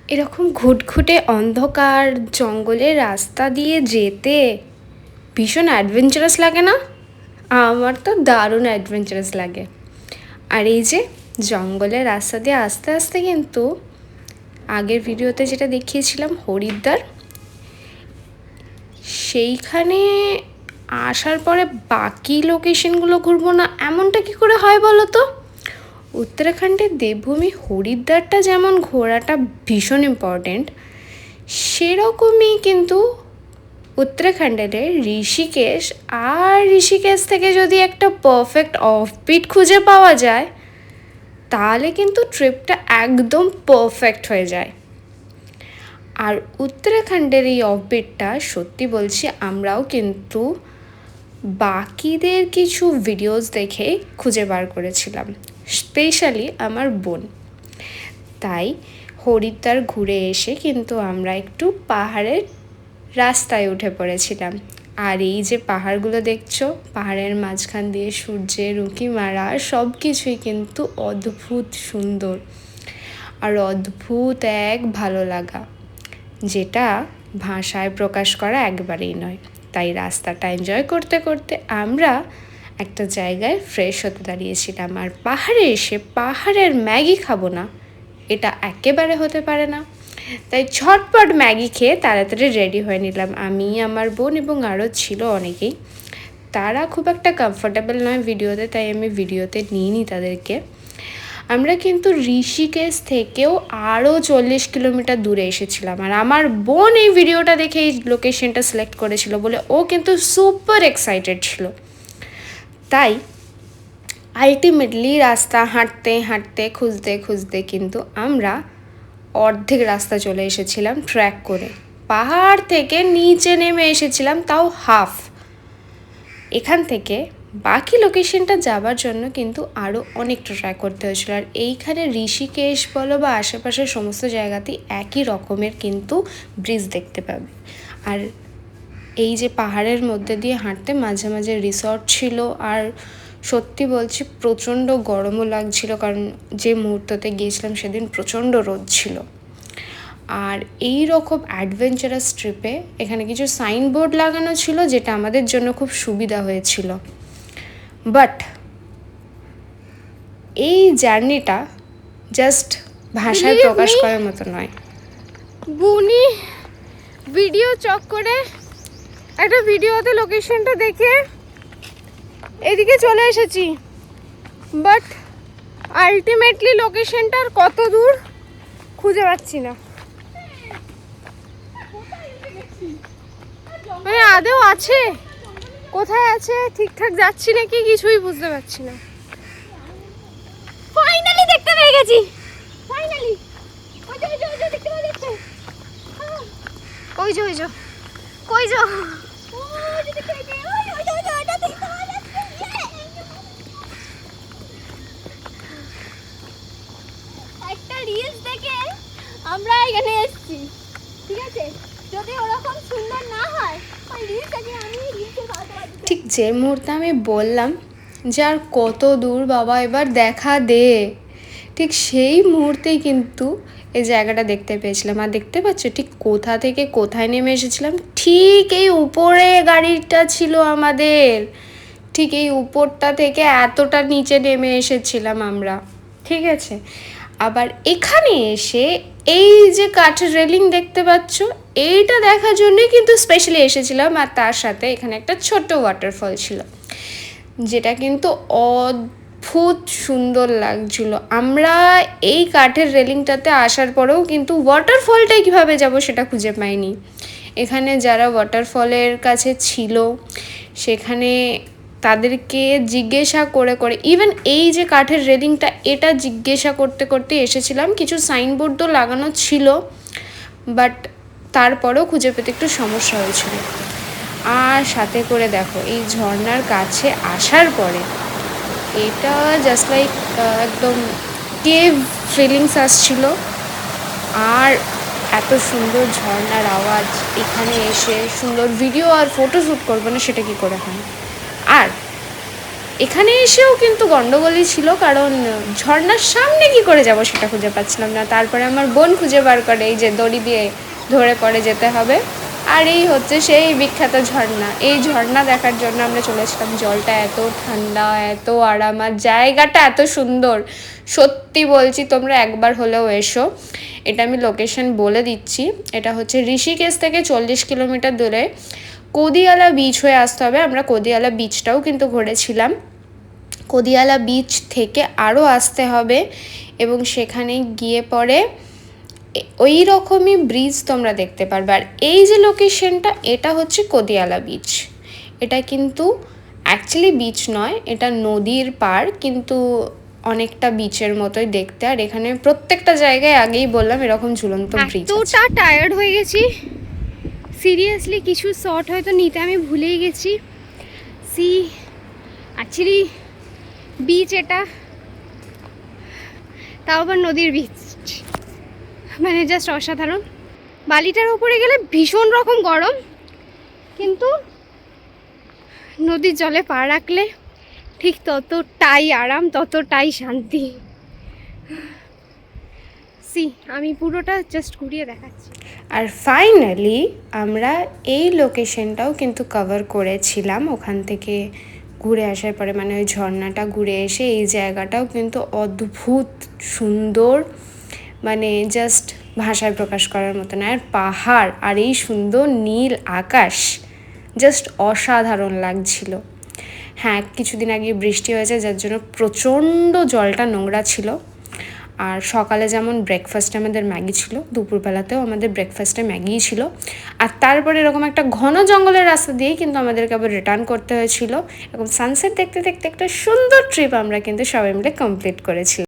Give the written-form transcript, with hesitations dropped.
এরকম ঘুটঘুটে অন্ধকার জঙ্গলের রাস্তা দিয়ে যেতে ভীষণ অ্যাডভেঞ্চারাস লাগে না? আমার তো দারুণ অ্যাডভেঞ্চারাস লাগে। আর এই যে জঙ্গলের রাস্তা দিয়ে আস্তে আস্তে কিন্তু আগের ভিডিওতে যেটা দেখিয়েছিলাম হরিদ্বার, সেইখানে আসার পরে বাকি লোকেশনগুলো ঘুরবো না এমনটা কি করে হয় বলো তো? উত্তরাখণ্ডের দেবভূমি হরিদ্বারটা যেমন ঘোরাটা ভীষণ ইম্পর্টেন্ট, সেরকমই কিন্তু উত্তরাখণ্ডের ঋষিকেশ, আর ঋষিকেশ থেকে যদি একটা পারফেক্ট অফবিট খুঁজে পাওয়া যায় তাহলে কিন্তু ট্রিপটা একদম পারফেক্ট হয়ে যায়। আর উত্তরাখণ্ডের এই অফবিটটা সত্যি বলছি আমরাও কিন্তু বাকিদের কিছু ভিডিওস দেখে খুঁজে বার করেছিলাম, স্পেশালি আমার বোন। তাই হরিদ্বার ঘুরে এসে কিন্তু আমরা একটু পাহাড়ের রাস্তায় উঠে পড়েছিলাম। আর এই যে পাহাড়গুলো দেখছো, পাহাড়ের মাঝখান দিয়ে সূর্যের উঁকি মারা, সব কিছুই কিন্তু অদ্ভুত সুন্দর আর অদ্ভুত এক ভালো লাগা, যেটা ভাষায় প্রকাশ করা একবারেই নয়। তাই রাস্তাটা এনজয় করতে করতে আমরা একটা জায়গায় ফ্রেশ হতে দাঁড়িয়েছিলাম। আর পাহাড়ে এসে পাহাড়ের ম্যাগি খাবো না, এটা একেবারে হতে পারে না। তাই ঝটপট ম্যাগি খেয়ে তাড়াতাড়ি রেডি হয়ে নিলাম আমি, আমার বোন এবং আরও ছিল অনেকেই। তারা খুব একটা কমফোর্টেবল নয় ভিডিওতে, তাই আমি ভিডিওতে নিইনি তাদেরকে। আমরা কিন্তু ঋষিকেশ থেকেও আরও 40 কিলোমিটার দূরে এসেছিলাম। আর আমার বোন এই ভিডিওটা দেখে এই লোকেশনটা সিলেক্ট করেছিল বলে ও কিন্তু সুপার এক্সাইটেড ছিল। তাই আলটিমেটলি রাস্তা হাঁটতে হাঁটতে খুঁজতে খুঁজতে কিন্তু আমরা অর্ধেক রাস্তা চলে এসেছিলাম ট্র্যাক করে। পাহাড় থেকে নিচে নেমে এসেছিলাম, তাও হাফ। এখান থেকে বাকি লোকেশনটা যাবার জন্য কিন্তু আরও অনেকটা ট্র্যাক করতে হয়েছিল। আর এইখানে ঋষিকেশ বলো বা আশেপাশের সমস্ত জায়গাতেই একই রকমের কিন্তু ব্রিজ দেখতে পাবে। আর এই যে পাহাড়ের মধ্যে দিয়ে হাঁটতে মাঝে মাঝে রিসর্ট ছিল। আর সত্যি বলছি প্রচণ্ড গরমও লাগছিল, কারণ যে মুহূর্ততে গিয়েছিলাম সেদিন প্রচণ্ড রোদ ছিল। আর এই রকম অ্যাডভেঞ্চারাস ট্রিপে এখানে কিছু সাইনবোর্ড লাগানো ছিল, যেটা আমাদের জন্য খুব সুবিধা হয়েছিল। বাট এই জার্নিটা জাস্ট ভাষায় প্রকাশ করার মতো নয়। বুনি ভিডিও চক করে একটা ভিডিওতে লোকেশনটা দেখে এদিকে চলে এসেছি, বাট আলটিমেটলি লোকেশনটার কত দূর খুঁজে পাচ্ছি না। মানে আদেও আছে, কোথায় আছে, ঠিকঠাক যাচ্ছি নাকি কিছুই বুঝতে পারছি না। ফাইনালি দেখতে পেয়ে গেছি, ফাইনালি ওই যে দেখতে পাওয়া যাচ্ছে, ওই যে কই যো একটা রিলস দেখে আমরা এখানে এসেছি, ঠিক আছে? যদি ওরকম সুন্দর না হয় ওই রিলস দেখে আমি রিলসে ঠিক যে মুহূর্তে আমি বললাম যে আর কত দূর বাবা, এবার দেখা দে, ঠিক সেই মুহূর্তেই কিন্তু এই জায়গাটা দেখতে পেয়েছিলাম। আর দেখতে পাচ্ছ ঠিক কোথা থেকে কোথায় নেমে এসেছিলাম, ঠিক এই উপরে গাড়িটা ছিল আমাদের, ঠিক এই উপরটা থেকে এতটা নিচে নেমে এসেছিলাম আমরা, ঠিক আছে? আবার এখানে এসে এই যে কাঠের রেলিং দেখতে পাচ্ছ, এইটা দেখার জন্যই কিন্তু স্পেশালি এসেছিলাম। আর তার সাথে এখানে একটা ছোট্ট ওয়াটারফল ছিল, যেটা কিন্তু অদ্ভুত সুন্দর লাগছিল। আমরা এই কাঠের রেলিংটাতে আসার পরেও কিন্তু ওয়াটারফলটাই কীভাবে যাব সেটা খুঁজে পাইনি। এখানে যারা ওয়াটারফলের কাছে ছিল সেখানে তাদেরকে জিজ্ঞাসা করে করে, ইভেন এই যে কাঠের রেলিংটা এটা জিজ্ঞাসা করতে করতে এসেছিলাম। কিছু সাইনবোর্ডও লাগানো ছিল, বাট তারপরেও খুঁজে পেতে একটু সমস্যা হয়েছিল। আর সাথে করে দেখো এই ঝর্নার কাছে আসার পরে এটা জাস্ট লাইক একদম কেভ ফিলিংস আসছিল। আর এত সুন্দর ঝর্নার আওয়াজ, এখানে এসে সুন্দর ভিডিও আর ফটো শ্যুট করবো না সেটা কি করে হয়? আর এখানে এসেও কিন্তু গন্ডগোলই ছিল, কারণ ঝর্ণার সামনে কি করে যাব সেটা খুঁজে পাচ্ছিলাম না। তারপরে আমার বোন খুঁজে বার করে এই যে দড়ি দিয়ে ধরে পরে যেতে হবে, আর এই হচ্ছে সেই বিখ্যাত ঝর্ণা। এই ঝর্ণা দেখার জন্য আমরা চলেছিলাম। জলটা এত ঠান্ডা, এত আরাম, আর জায়গাটা এত সুন্দর। সত্যি বলছি, তোমরা একবার হলেও এসো। এটা আমি লোকেশন বলে দিচ্ছি। এটা হচ্ছে ঋষিকেশ থেকে 40 কিলোমিটার দূরে কদিয়ালা বিচ হয়ে আসতে হবে। আমরা কদিয়ালা বিচটাও কিন্তু ঘুরেছিলাম। কদিয়ালা বিচ থেকে আরও আসতে হবে এবং সেখানে গিয়ে পরে ওই রকমই ব্রিজ তোমরা দেখতে পারবে। আর এই যে লোকেশনটা, এটা হচ্ছে কদিয়ালা বিচ। এটা কিন্তু অ্যাকচুয়ালি বিচ নয়, এটা নদীর পার, কিন্তু অনেকটা বিচের মতোই দেখতে। আর এখানে প্রত্যেকটা জায়গায়, আগেই বললাম, এরকম ঝুলন্ত ব্রিজ আছে। এতটা টায়ার্ড হয়ে গেছি, সিরিয়াসলি কিছু শর্ট হয়তো নিতে আমি ভুলেই গেছি। অ্যাকচুয়ালি বিচ এটা, তাও আবার নদীর বিচ, মানে জাস্ট অসাধারণ। বালিটার উপরে গেলে ভীষণ রকম গরম, কিন্তু নদীর জলে পা রাখলে ঠিক ততটাই আরাম, ততটাই শান্তি। আমি পুরোটা জাস্ট ঘুরিয়ে দেখাচ্ছি। আর ফাইনালি আমরা এই লোকেশনটাও কিন্তু কভার করেছিলাম। ওখান থেকে ঘুরে আসার পরে, মানে ওই ঝর্ণাটা ঘুরে এসে এই জায়গাটাও কিন্তু অদ্ভুত সুন্দর, মানে জাস্ট ভাষায় প্রকাশ করার মতো না। আর পাহাড় আর এই সুন্দর নীল আকাশ জাস্ট অসাধারণ লাগছিল। হ্যাঁ, কিছুদিন আগে বৃষ্টি হয়েছে, যার জন্য প্রচণ্ড জলটা নোংরা ছিল। আর সকালে যেমন ব্রেকফাস্টে আমাদের ম্যাগি ছিল, দুপুরবেলাতেও আমাদের ব্রেকফাস্টে ম্যাগিই ছিল। আর তারপরে এরকম একটা ঘন জঙ্গলের রাস্তা দিয়েই কিন্তু আমাদেরকে আবার রিটার্ন করতে হয়েছিল। এরকম সানসেট দেখতে দেখতে একটা সুন্দর ট্রিপ আমরা কিন্তু সবাই মিলে কমপ্লিট করেছিলাম।